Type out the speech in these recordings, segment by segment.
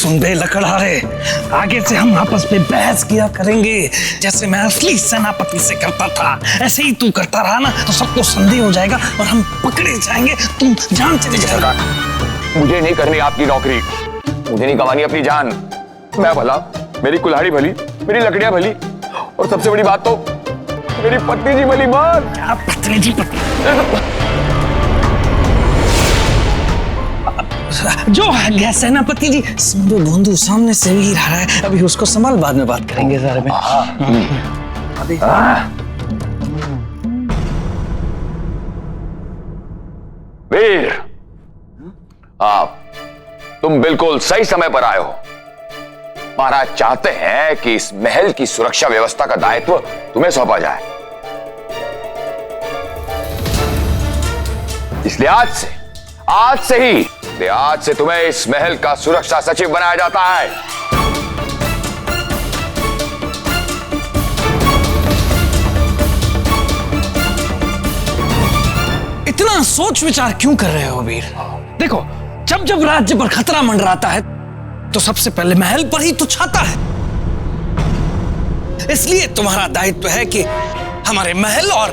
सुन बे लकड़हारे, आगे से हम आपस में बहस किया करेंगे। जैसे मैं असली सेनापति से करता था, ऐसे ही तू करता रहा ना तो सबको संदेह हो जाएगा और हम पकड़े जाएंगे, तुम जान चले जाएगा। मुझे नहीं करनी आपकी नौकरी, मुझे नहीं कमानी अपनी जान। मैं भला, मेरी कुल्हाड़ी भली, मेरी लकड़ियां भली, और सबसे बड़ी बात तो मेरी पत्नी जी भली। बात क्या पत्नी जी? पत्नी जो है गया सेनापति जी, सिंधु बंधु सामने से ही रहा है, अभी उसको संभाल, बाद में बात करेंगे इस बारे में। अभी वीर, आप तुम बिल्कुल सही समय पर आए हो। महाराज चाहते हैं कि इस महल की सुरक्षा व्यवस्था का दायित्व तुम्हें सौंपा जाए, इसलिए आज से तुम्हें इस महल का सुरक्षा सचिव बनाया जाता है। इतना सोच विचार क्यों कर रहे हो वीर? देखो, जब जब राज्य पर खतरा मंडराता है तो सबसे पहले महल पर ही तो छाता है। इसलिए तुम्हारा दायित्व है कि हमारे महल और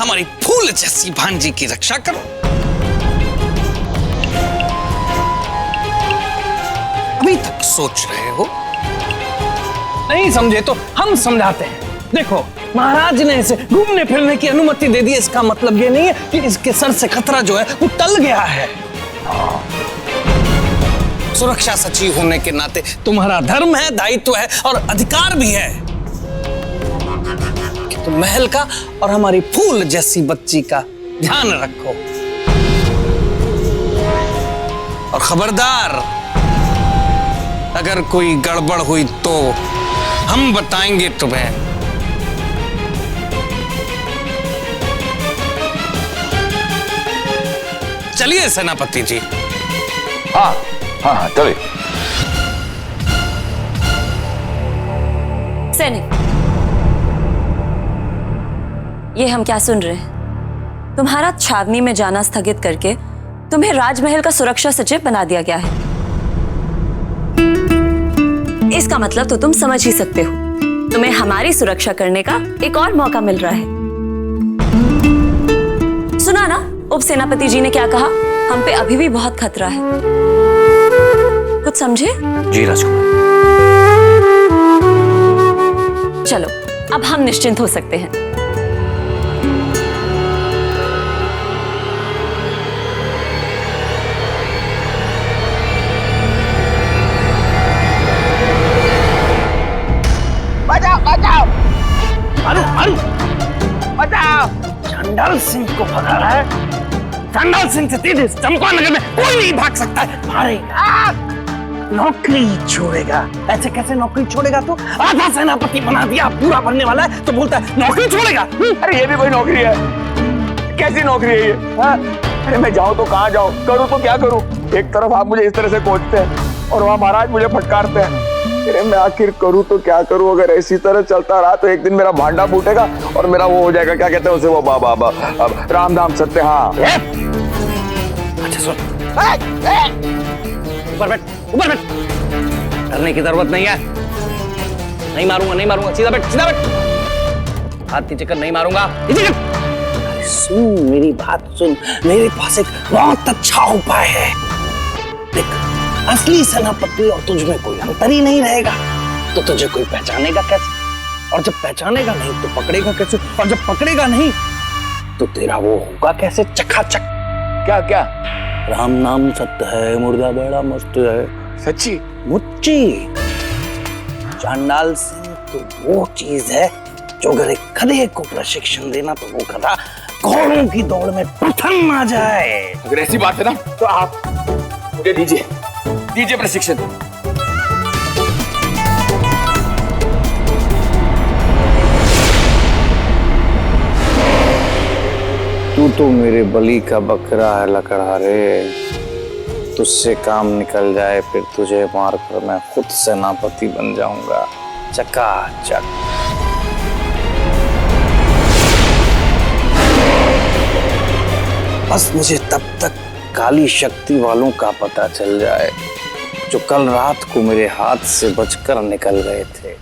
हमारी फूल जैसी भांजी की रक्षा करो। अभी तक सोच रहे हो? नहीं समझे तो हम समझाते हैं। देखो, महाराज ने इसे घूमने फिरने की अनुमति दे दी, इसका मतलब ये नहीं है कि इसके सर से खतरा जो है वो टल गया है। सुरक्षा सचिव होने के नाते तुम्हारा धर्म है, दायित्व है और अधिकार भी है कि तुम महल का और हमारी फूल जैसी बच्ची का ध्यान रखो। और खबरदार, अगर कोई गड़बड़ हुई तो हम बताएंगे तुम्हें। चलिए सेनापति जी। हाँ हाँ हाँ, चलिए। सैनिक, ये हम क्या सुन रहे हैं? तुम्हारा छावनी में जाना स्थगित करके तुम्हें राजमहल का सुरक्षा सचिव बना दिया गया है। इसका मतलब तो तुम समझ ही सकते हो, तुम्हें हमारी सुरक्षा करने का एक और मौका मिल रहा है। सुना ना उप सेनापति जी ने क्या कहा? हम पे अभी भी बहुत खतरा है। कुछ समझे? जी राजकुमार। चलो, अब हम निश्चिंत हो सकते हैं। बचाओ बचाओ, मारो मारो, बचाओ। चंडाल सिंह को भगा रहा है। चंडाल सिंह से तेज चंपानगर में कोई नहीं भाग सकता है। मारेगा, नौकरी छोड़ेगा। ऐसे कैसे नौकरी छोड़ेगा? तो आधा सेनापति बना दिया, पूरा बनने वाला है तो बोलता है नौकरी छोड़ेगा। अरे ये भी कोई नौकरी है? कैसी नौकरी है ये? अरे मैं जाऊं तो कहाँ जाऊं, करूं तो क्या करूं? एक तरफ आप मुझे इस तरह से कोचते हैं और वहाँ महाराज मुझे फटकारते हैं। अरे मैं आखिर करूं तो क्या करूं? अगर इसी तरह चलता रहा तो एक दिन मेरा भांडा फूटेगा और मेरा वो हो जाएगा, क्या कहते हैं उसे, वो बाबा राम नाम सत्य। हाँ अच्छा सुन, ऊपर बैठ, ऊपर बैठ। डरने की जरूरत नहीं है। नहीं मारूंगा, नहीं मारूंगा। सीधा बैठ, सीधा बैठ। हाथ नीचे कर, नहीं मारूंगा। नीचे कर। सुन मेरी बात सुन, मेरे पास एक बहुत अच्छा उपाय है। देख, असली सेनापति और तुझ में कोई अंतर ही नहीं रहेगा, तो तुझे कोई पहचानेगा कैसे? और जब पहचानेगा नहीं तो पकड़ेगा कैसे? और जब पकड़ेगा नहीं तो तेरा वो होगा कैसे? चकाचक। क्या क्या? राम नाम सत्य है, मुर्दा बड़ा मस्त है। सच्ची मुच्ची। चांडाल सिंह तो वो चीज है जो अगर एक गधे को प्रशिक्षण देना तो वो गधा घोड़ों की दौड़ में प्रथम आ जाए। अगर ऐसी बात है ना तो आप मुझे दीजिए प्रशिक्षण। तू तो मेरे बलि का बकरा है लकड़हारे। तुझसे काम निकल जाए फिर तुझे मारकर मैं खुद सेनापति बन जाऊंगा, चकाचक। बस मुझे तब तक काली शक्ति वालों का पता चल जाए, जो कल रात को मेरे हाथ से बचकर निकल गए थे।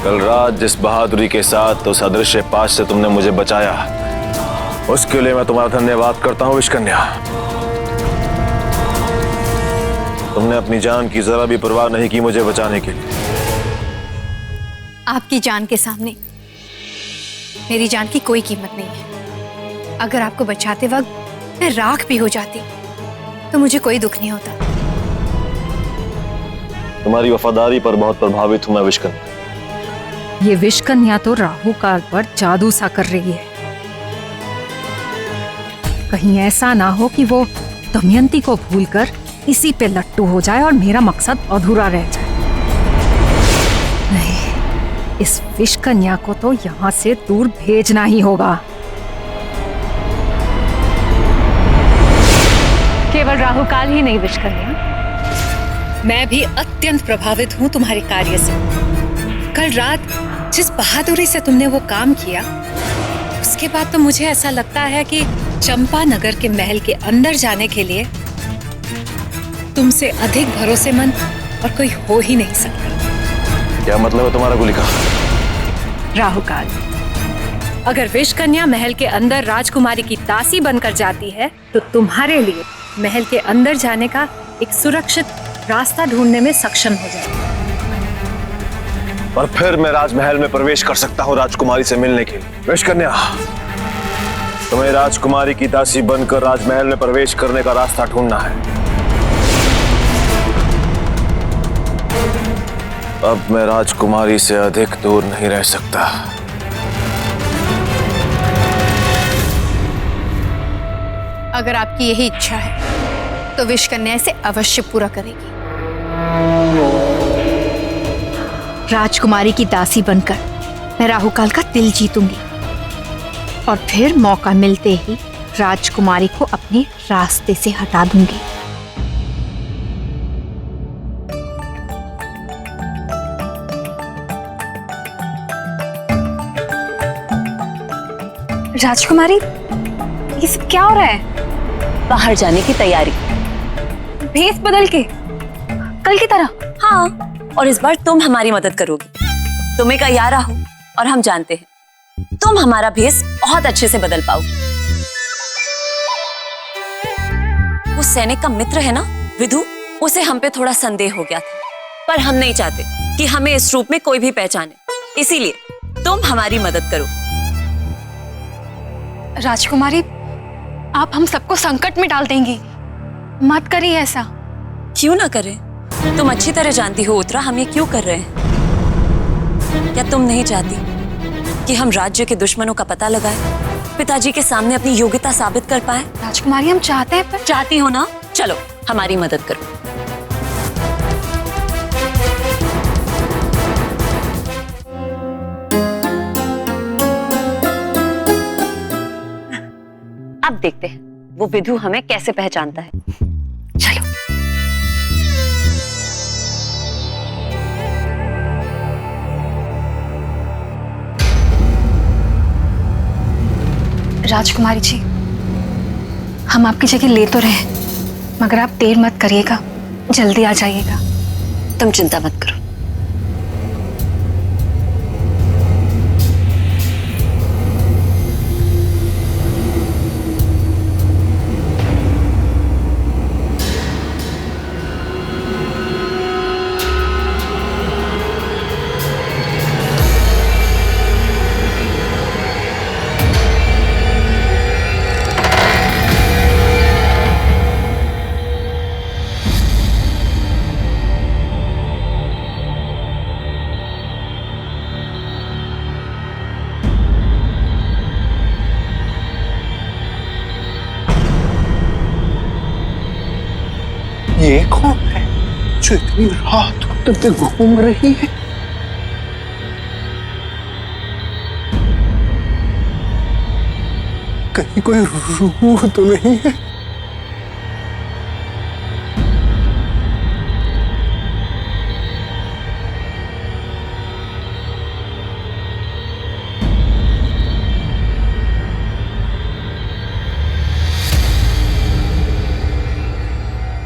कल रात जिस बहादुरी के साथ उस अदृश्य पाश से तुमने मुझे बचाया, उसके लिए मैं तुम्हारा धन्यवाद करता हूं विषकन्या। तुमने अपनी जान की जरा भी परवाह नहीं की मुझे बचाने के लिए। आपकी जान के सामने मेरी जान की कोई कीमत नहीं है। अगर आपको बचाते वक्त मैं राख भी हो जाती तो मुझे कोई दुख नहीं होता। तुम्हारी वफादारी पर बहुत प्रभावित हूं मैं विषकन्या। ये विषकन्या तो राहु काल पर जादू सा कर रही है। कहीं ऐसा ना हो कि वो दमयंती को भूलकर इसी पे लट्टू हो जाए और मेरा मकसद अधूरा रह जाए। नहीं, इस विषकन्या को तो यहाँ से दूर भेजना ही होगा। केवल राहु काल ही नहीं विषकन्या, मैं भी अत्यंत प्रभावित हूँ तुम्हारे कार्य से। कल रात जिस बहादुरी से तुमने वो काम किया, उसके बाद तो मुझे ऐसा लगता है कि चंपा नगर के महल के अंदर जाने के लिए तुमसे अधिक भरोसेमंद और कोई हो ही नहीं सकता। क्या मतलब है तुम्हारा गुलिका? राहु काल, अगर विषकन्या महल के अंदर राजकुमारी की दासी बनकर जाती है तो तुम्हारे लिए महल के अंदर जाने का एक सुरक्षित रास्ता ढूंढने में सक्षम हो जाएगा। और फिर मैं राजमहल में प्रवेश कर सकता हूँ राजकुमारी से मिलने के लिए। विषकन्या, तुम्हें राजकुमारी की दासी बनकर राजमहल में प्रवेश करने का रास्ता ढूंढना है। अब मैं राजकुमारी से अधिक दूर नहीं रह सकता। अगर आपकी यही इच्छा है तो विषकन्या इसे अवश्य पूरा करेगी। राजकुमारी की दासी बनकर मैं राहु काल का दिल जीतूंगी और फिर मौका मिलते ही राजकुमारी को अपने रास्ते से हटा दूंगी। राजकुमारी, ये सब क्या हो रहा है? बाहर जाने की तैयारी। भेस बदल के कल की तरह? हाँ, और इस बार तुम हमारी मदद करोगी। तुम्हें का यारा हो और हम जानते हैं तुम हमारा भेस बहुत अच्छे से बदल पाओगी। वो सैनिक का मित्र है ना विधु, उसे हम पे थोड़ा संदेह हो गया था, पर हम नहीं चाहते कि हमें इस रूप में कोई भी पहचाने, इसीलिए तुम हमारी मदद करो। राजकुमारी, आप हम सबको संकट में डाल देंगी, मत करिए ऐसा। क्यों ना करें? तुम अच्छी तरह जानती हो उत्तरा हम ये क्यों कर रहे हैं। क्या तुम नहीं चाहती कि हम राज्य के दुश्मनों का पता लगाएं, पिताजी के सामने अपनी योग्यता साबित कर पाए? राजकुमारी, हम चाहते हैं पर... चाहती हो ना? चलो हमारी मदद करो। अब देखते हैं वो विधु हमें कैसे पहचानता है। चलो। राजकुमारी जी, हम आपकी जगह ले तो रहे, मगर आप देर मत करिएगा, जल्दी आ जाइएगा। तुम चिंता मत करो। ये कौन है जो इतनी रात को पे घूम रही है? कहीं कोई रूह तो नहीं है?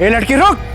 ए लड़की रुक।